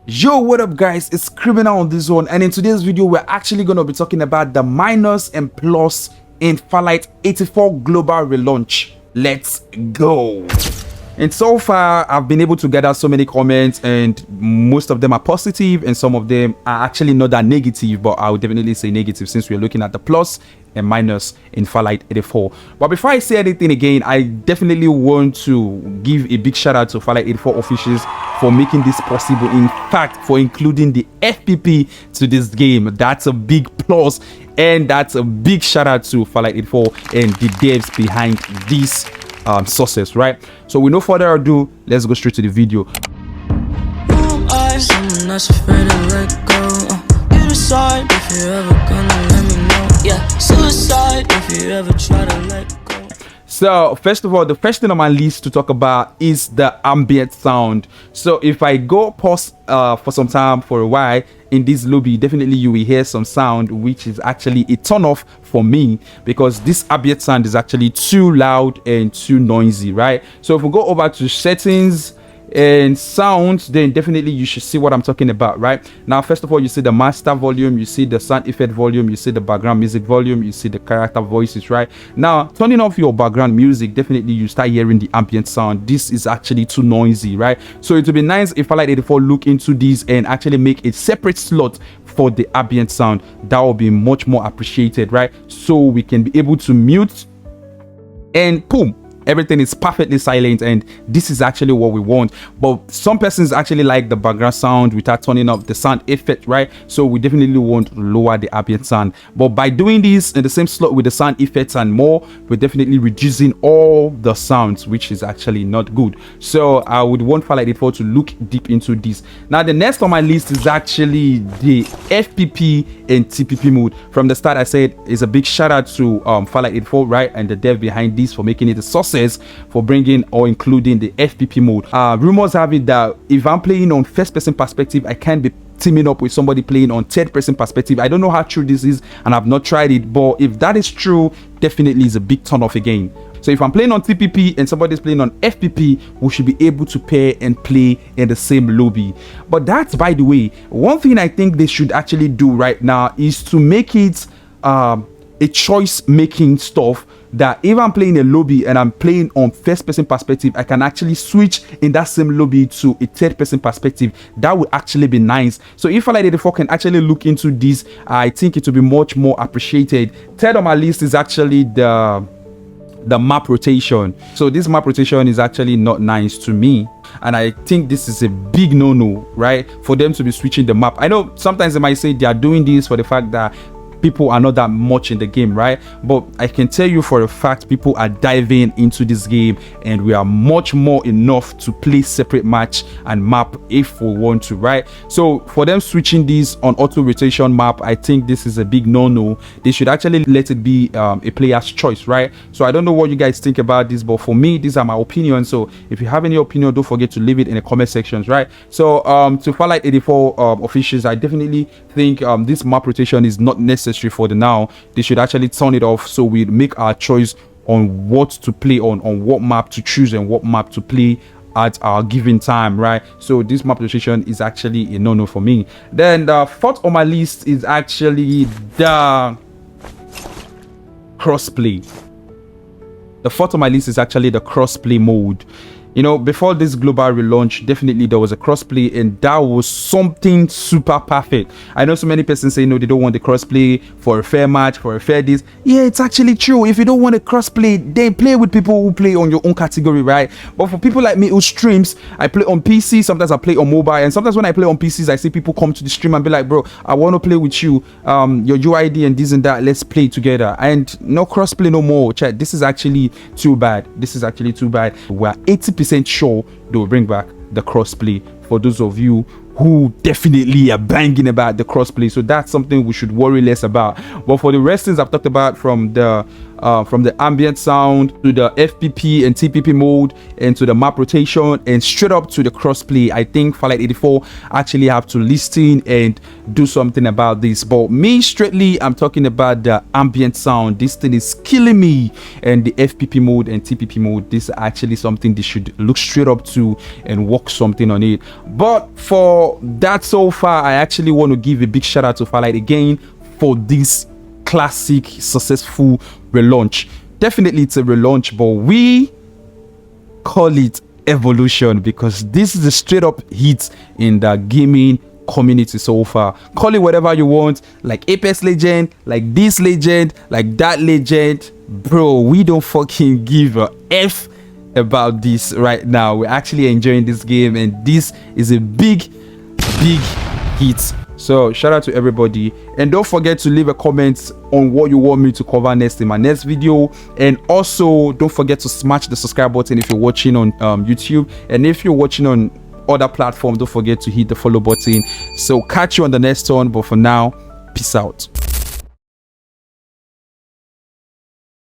Yo, what up guys, it's Criminal on this one, and in today's video we're actually going to be talking about the minus and plus in Farlight 84 Global Relaunch. Let's go. And so far I've been able to gather so many comments, and most of them are positive and some of them are actually not that negative, but I would definitely say negative since we're looking at the plus and minus in Farlight 84. But before I say anything again, I definitely want to give a big shout out to Farlight 84 officials for making this possible. In fact, for including the FPP to this game. That's a big plus, and that's a big shout out to Farlight 84 and the devs behind this success, right? So with no further ado, let's go straight to the video. If you're ever gonna let me know, yeah, suicide if you ever try to let go. So first of all, the first thing on my list to talk about is the ambient sound. So if I go pause for some time, for a while in this lobby, definitely you will hear some sound, which is actually a turn off for me because this ambient sound is actually too loud and too noisy, right? So if we go over to settings and sounds, then definitely you should see what I'm talking about. Right now, first of all, you see the master volume, you see the sound effect volume, you see the background music volume, you see the character voices. Right now, turning off your background music, definitely you start hearing the ambient sound. This is actually too noisy, right? So it would be nice if Farlight 84 look into this and actually make a separate slot for the ambient sound. That will be much more appreciated, right? So we can be able to mute and boom, everything is perfectly silent, and this is actually what we want. But some persons actually like the background sound without turning up the sound effect, right? So we definitely want to lower the ambient sound, but by doing this in the same slot with the sound effects and more, we're definitely reducing all the sounds, which is actually not good. So I would want Farlight 84 to look deep into this. Now the next on my list is actually the FPP and TPP mode. From the start I said it's a big shout out to Farlight 84, right, and the dev behind this for making it a success, for bringing or including the FPP mode. Rumors have it that if I'm playing on first person perspective, I can't be teaming up with somebody playing on third person perspective. I don't know how true this is and I've not tried it, but if that is true, definitely is a big turn off again. So if I'm playing on TPP and somebody's playing on FPP, we should be able to pair and play in the same lobby. But that's, by the way, one thing I think they should actually do right now is to make it a choice making stuff, that if I'm playing a lobby and I'm playing on first person perspective, I can actually switch in that same lobby to a third person perspective. That would actually be nice. So if Farlight 84 can actually look into this, I think it will be much more appreciated. Third on my list is actually the map rotation. So this map rotation is actually not nice to me, and I think this is a big no-no, right, for them to be switching the map. I know sometimes they might say they are doing this for the fact that people are not that much in the game, right? But I can tell you for a fact people are diving into this game, and we are much more enough to play separate match and map if we want to, right? So for them switching this on auto rotation map, I think this is a big no-no. They should actually let it be a player's choice, right? So I don't know what you guys think about this, but for me, these are my opinions. So if you have any opinion, don't forget to leave it in the comment sections, right? So to Farlight 84 officials, I definitely think this map rotation is not necessary for the now. They should actually turn it off so we make our choice on what to play on what map to choose and what map to play at our given time, right? So this map rotation is actually a no-no for me. Then the fourth on my list is actually the crossplay. The fourth on my list is actually the crossplay mode. You know, before this global relaunch, definitely there was a crossplay, and that was something super perfect. I know so many persons say no, they don't want the crossplay for a fair match, for a fair this. Yeah, it's actually true. If you don't want a crossplay, then play with people who play on your own category, right? But for people like me who streams, I play on PC, sometimes I play on mobile, and sometimes when I play on PCs, I see people come to the stream and be like, bro, I want to play with you, your UID and this and that, let's play together. And no crossplay no more. Chat, this is actually too bad. This is actually too bad. We're 80% sure they will bring back the crossplay for those of you who definitely are banging about the crossplay. So that's something we should worry less about. But for the rest things I've talked about, from the ambient sound to the FPP and TPP mode and to the map rotation and straight up to the crossplay, I think Farlight 84 actually have to listen and do something about this. But me straightly, I'm talking about the ambient sound. This thing is killing me. And the FPP mode and TPP mode, this is actually something they should look straight up to and work work something on it. But for that so far, I actually want to give a big shout out to Farlight again for this classic successful relaunch. Definitely it's a relaunch, but we call it evolution because this is a straight up hit in the gaming community so far. Call it whatever you want, like Apex Legend, like this legend, like that legend, bro. We don't fucking give a F about this right now. We're actually enjoying this game, and this is a big hit. So shout out to everybody, and don't forget to leave a comment on what you want me to cover next in my next video. And also don't forget to smash the subscribe button if you're watching on YouTube, and if you're watching on other platforms, don't forget to hit the follow button. So catch you on the next one, but for now, peace out.